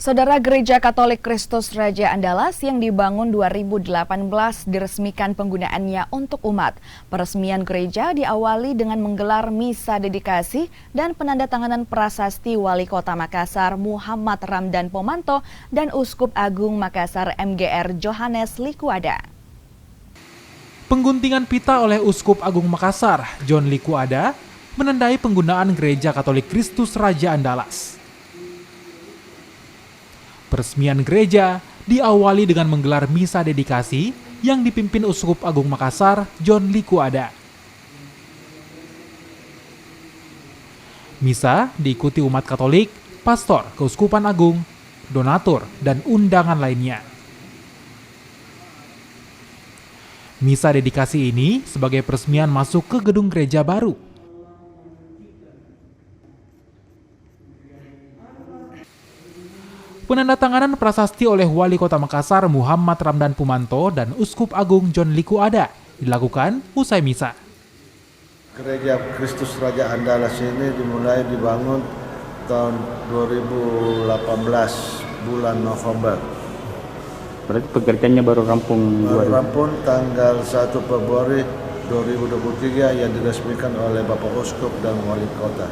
Saudara, Gereja Katolik Kristus Raja Andalas yang dibangun 2018 diresmikan penggunaannya untuk umat. Peresmian gereja diawali dengan menggelar misa dedikasi dan penandatanganan prasasti Wali Kota Makassar Muhammad Ramdan Pomanto dan Uskup Agung Makassar MGR Johannes Likuada. Pengguntingan pita oleh Uskup Agung Makassar, John Likuada, menandai penggunaan Gereja Katolik Kristus Raja Andalas. Peresmian gereja diawali dengan menggelar misa dedikasi yang dipimpin Uskup Agung Makassar, John Likuada. Misa diikuti umat Katolik, pastor Keuskupan Agung, donatur, dan undangan lainnya. Misa dedikasi ini sebagai peresmian masuk ke gedung gereja baru. Penandatanganan prasasti oleh Wali Kota Makassar Muhammad Ramdan Pomanto dan Uskup Agung John Likuada dilakukan usai misa. Gereja Kristus Raja Andalas ini dimulai dibangun tahun 2018 bulan November. Berarti pekerjaannya baru rampung? Baru rampung tanggal 1 Februari 2023 yang diresmikan oleh Bapak Uskup dan Wali Kota.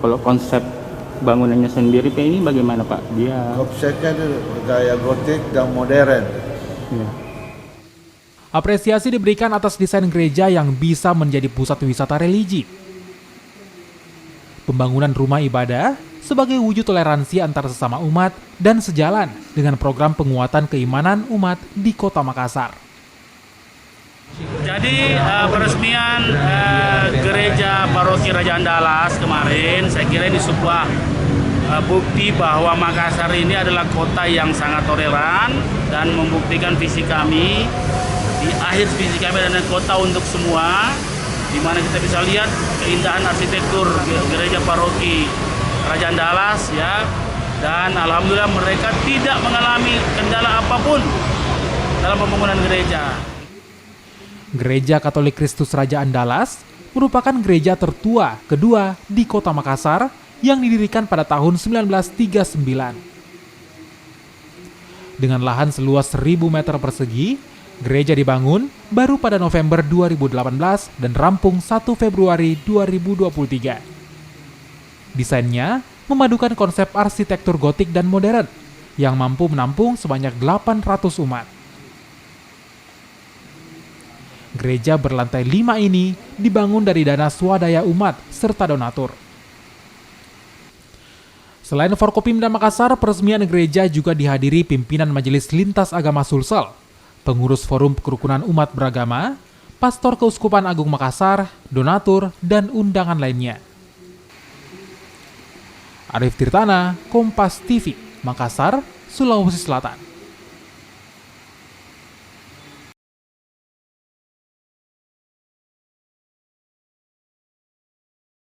Kalau konsep bangunannya sendiri Pak, ini bagaimana Pak? Dia konsepnya gaya gotik dan modern. Ya. Apresiasi diberikan atas desain gereja yang bisa menjadi pusat wisata religi. Pembangunan rumah ibadah sebagai wujud toleransi antar sesama umat dan sejalan dengan program penguatan keimanan umat di Kota Makassar. Jadi peresmian Gereja Paroki Raja Andalas kemarin, saya kira ini sebuah bukti bahwa Makassar ini adalah kota yang sangat toleran dan membuktikan visi kami, di akhir visi kami adalah kota untuk semua, di mana kita bisa lihat keindahan arsitektur Gereja Paroki Raja Andalas ya, dan alhamdulillah mereka tidak mengalami kendala apapun dalam pembangunan gereja. Gereja Katolik Kristus Raja Andalas merupakan gereja tertua kedua di Kota Makassar yang didirikan pada tahun 1939. Dengan lahan seluas 1.000 meter persegi, gereja dibangun baru pada November 2018 dan rampung 1 Februari 2023. Desainnya memadukan konsep arsitektur gotik dan modern yang mampu menampung sebanyak 800 umat. Gereja berlantai 5 ini dibangun dari dana swadaya umat serta donatur. Selain Forkopimda Makassar, peresmian gereja juga dihadiri pimpinan Majelis Lintas Agama Sulsel, pengurus Forum Kerukunan Umat Beragama, pastor Keuskupan Agung Makassar, donatur, dan undangan lainnya. Arif Tirtana, Kompas TV, Makassar, Sulawesi Selatan.